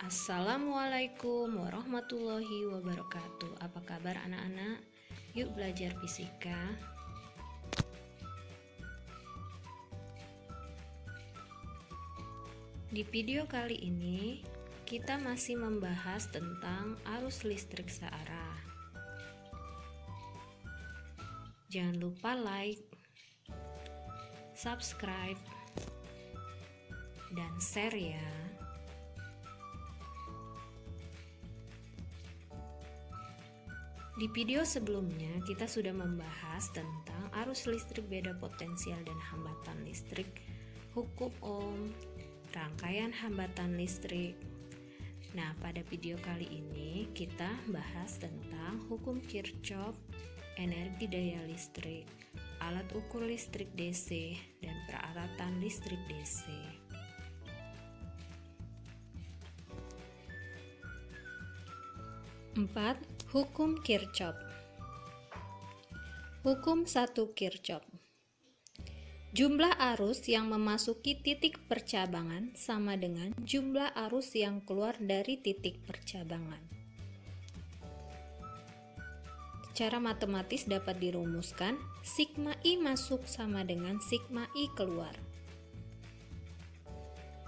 Assalamualaikum warahmatullahi wabarakatuh. Apa kabar anak-anak? Yuk belajar fisika. Di video kali ini kita masih membahas tentang arus listrik searah. Jangan lupa like, subscribe, dan share ya. Di video sebelumnya kita sudah membahas tentang arus listrik, beda potensial dan hambatan listrik, hukum Ohm, rangkaian hambatan listrik. Nah, pada video kali ini kita bahas tentang hukum Kirchhoff, energi daya listrik, alat ukur listrik DC, dan peralatan listrik DC. Empat, hukum Kirchhoff. Hukum 1 Kirchhoff. Jumlah arus yang memasuki titik percabangan sama dengan jumlah arus yang keluar dari titik percabangan. Secara matematis dapat dirumuskan sigma I masuk sama dengan sigma I keluar.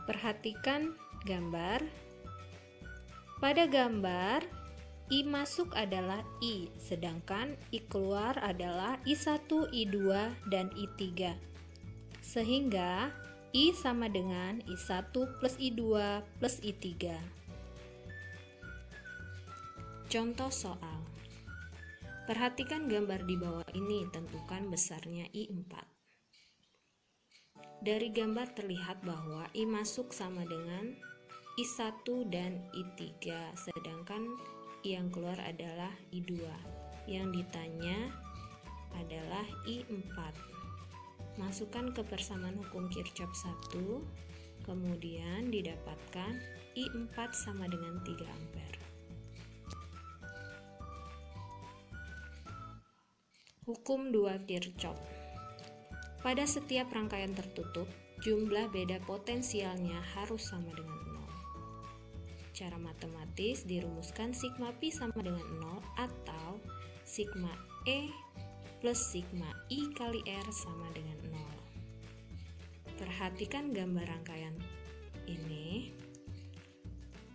Perhatikan gambar. Pada gambar I masuk adalah I, sedangkan I keluar adalah I1, I2, dan I3. Sehingga I sama dengan I1 plus I2 plus I3. Contoh soal. Perhatikan gambar di bawah ini, tentukan besarnya I4. Dari gambar terlihat bahwa I masuk sama dengan I1 dan I3, sedangkan yang keluar adalah I2. Yang ditanya adalah I4. Masukkan ke persamaan hukum Kirchhoff 1, kemudian didapatkan I4 sama dengan 3 ampere. Hukum 2 Kirchhoff. Pada setiap rangkaian tertutup, jumlah beda potensialnya harus sama dengan 0. Secara matematis dirumuskan sigma pi sama dengan 0 atau sigma E plus sigma I kali R sama dengan 0. Perhatikan gambar rangkaian ini.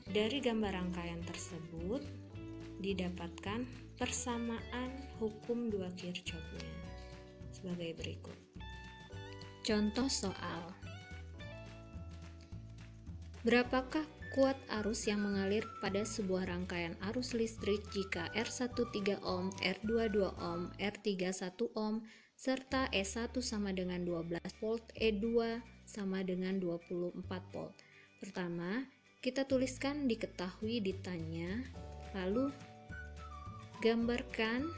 Dari gambar rangkaian tersebut didapatkan persamaan hukum 2 Kirchhoff-nya sebagai berikut. Contoh soal. Berapakah kuat arus yang mengalir pada sebuah rangkaian arus listrik jika R1 3 ohm, R2 2 ohm, R3 1 ohm, serta E1 sama dengan 12 volt, E2 sama dengan 24 volt. Pertama, kita tuliskan diketahui ditanya, lalu gambarkan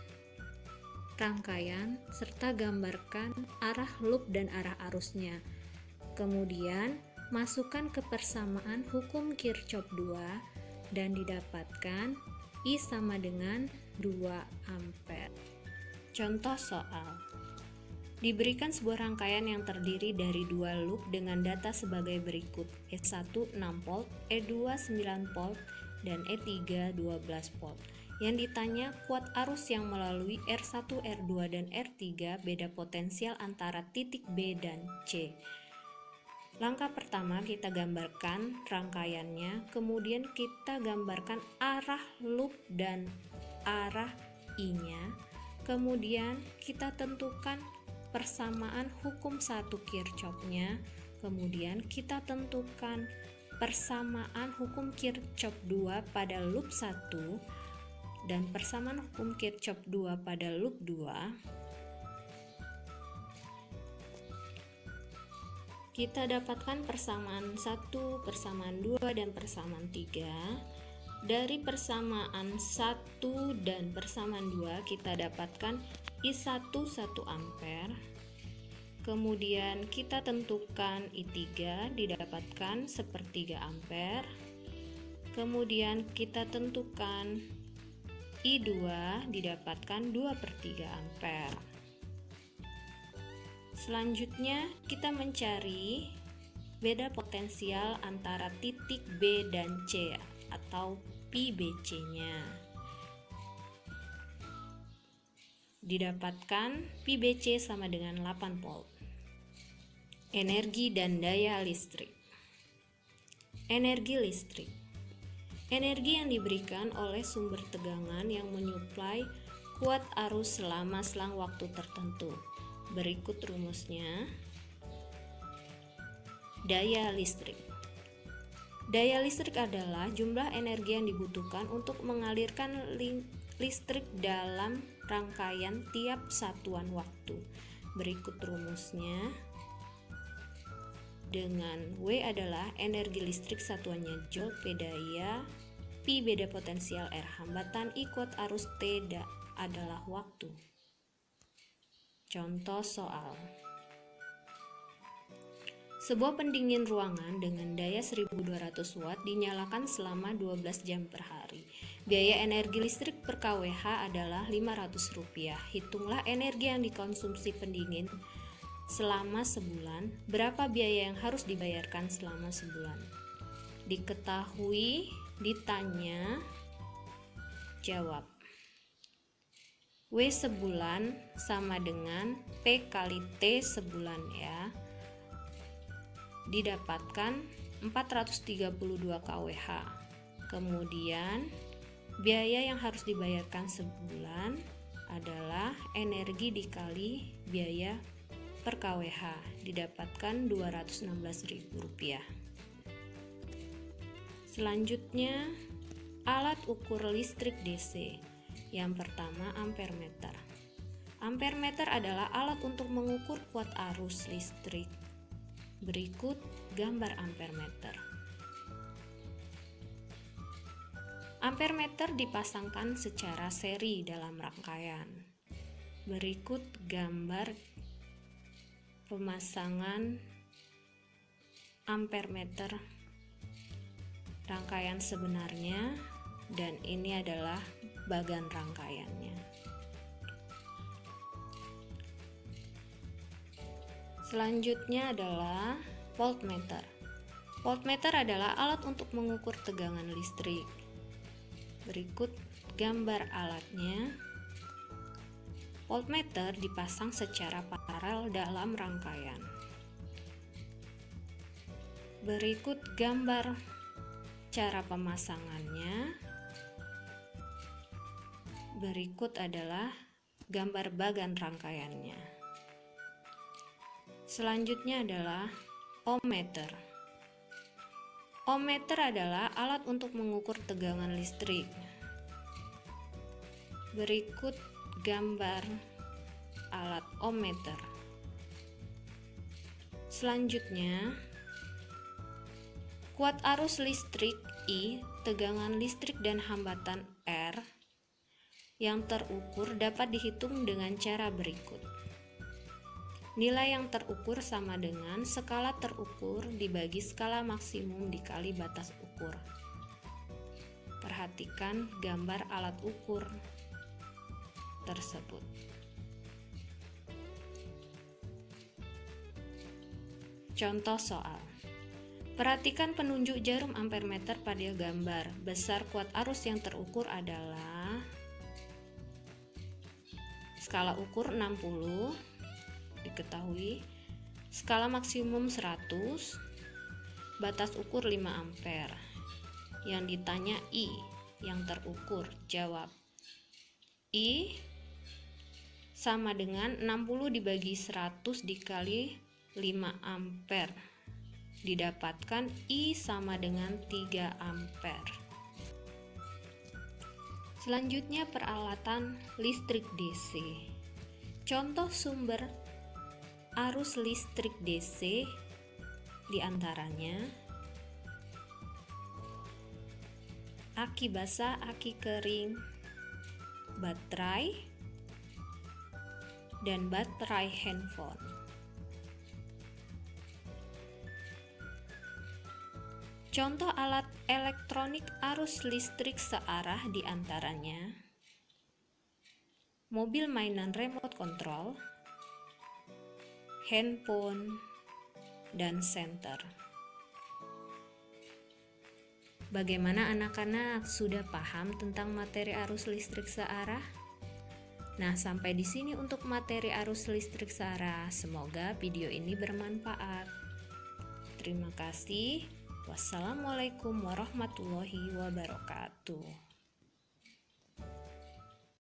rangkaian serta gambarkan arah loop dan arah arusnya. Kemudian masukkan ke persamaan hukum Kirchhoff 2 dan didapatkan I sama dengan 2 ampere. Contoh soal. Diberikan sebuah rangkaian yang terdiri dari 2 loop dengan data sebagai berikut: E1 6 volt, E2 9 volt, dan E3 12 volt. Yang ditanya kuat arus yang melalui R1, R2, dan R3 beda potensial antara titik B dan C. Langkah pertama kita gambarkan rangkaiannya, kemudian kita gambarkan arah loop dan arah I-nya, kemudian kita tentukan persamaan hukum 1 Kirchhoff-nya, kemudian kita tentukan persamaan hukum Kirchhoff 2 pada loop 1 dan persamaan hukum Kirchhoff 2 pada loop 2. Kita dapatkan persamaan 1, persamaan 2, dan persamaan 3. Dari persamaan 1 dan persamaan 2 kita dapatkan I1 1 ampere. Kemudian kita tentukan I3 didapatkan 1/3 ampere. Kemudian kita tentukan I2 didapatkan 2/3 ampere. Selanjutnya kita mencari beda potensial antara titik B dan C. atau PBC-nya. Didapatkan PBC sama dengan 8 volt. Energi dan daya listrik. Energi listrik. Energi yang diberikan oleh sumber tegangan yang menyuplai kuat arus selama selang waktu tertentu. Berikut rumusnya. Daya listrik. Daya listrik adalah jumlah energi yang dibutuhkan untuk mengalirkan listrik dalam rangkaian tiap satuan waktu. Berikut rumusnya. Dengan W adalah energi listrik satuannya Joule, P daya, P beda potensial, R hambatan, I kuat arus, T adalah waktu. Contoh soal. Sebuah pendingin ruangan dengan daya 1200 watt dinyalakan selama 12 jam per hari. Biaya energi listrik per kWh adalah Rp500. Hitunglah energi yang dikonsumsi pendingin selama sebulan. Berapa biaya yang harus dibayarkan selama sebulan? Diketahui, ditanya, jawab. W sebulan sama dengan P kali T sebulan ya. Didapatkan 432 kWh. Kemudian biaya yang harus dibayarkan sebulan adalah energi dikali biaya per kWh, didapatkan Rp216.000. Selanjutnya, alat ukur listrik DC. Yang pertama, ampermeter. Ampermeter adalah alat untuk mengukur kuat arus listrik. Berikut gambar ampermeter. Ampermeter dipasangkan secara seri dalam rangkaian. Berikut gambar pemasangan ampermeter rangkaian sebenarnya, dan ini adalah bagan rangkaiannya. Selanjutnya adalah voltmeter. Voltmeter adalah alat untuk mengukur tegangan listrik. Berikut gambar alatnya. Voltmeter dipasang secara paralel dalam rangkaian. Berikut gambar cara pemasangannya. Berikut adalah gambar bagan rangkaiannya. Selanjutnya adalah ohmmeter. Ohmmeter adalah alat untuk mengukur tegangan listrik. Berikut gambar alat ohmmeter. Selanjutnya, kuat arus listrik I, tegangan listrik dan hambatan R yang terukur dapat dihitung dengan cara berikut. Nilai yang terukur sama dengan skala terukur dibagi skala maksimum dikali batas ukur. Perhatikan gambar alat ukur tersebut. Contoh soal. Perhatikan penunjuk jarum ampermeter pada gambar. Besar kuat arus yang terukur adalah skala ukur 60, diketahui skala maksimum 100, batas ukur 5 ampere. Yang ditanya I yang terukur, jawab. I sama dengan 60 dibagi 100 dikali 5 ampere. Didapatkan I sama dengan 3 ampere. Selanjutnya peralatan listrik DC. Contoh sumber arus listrik DC diantaranya aki basah, aki kering, baterai, dan baterai handphone. Contoh alat elektronik arus listrik searah diantaranya mobil mainan remote control, handphone, dan senter. Bagaimana anak-anak sudah paham tentang materi arus listrik searah? Nah, sampai di sini untuk materi arus listrik searah. Semoga video ini bermanfaat. Terima kasih. Wassalamualaikum warahmatullahi wabarakatuh.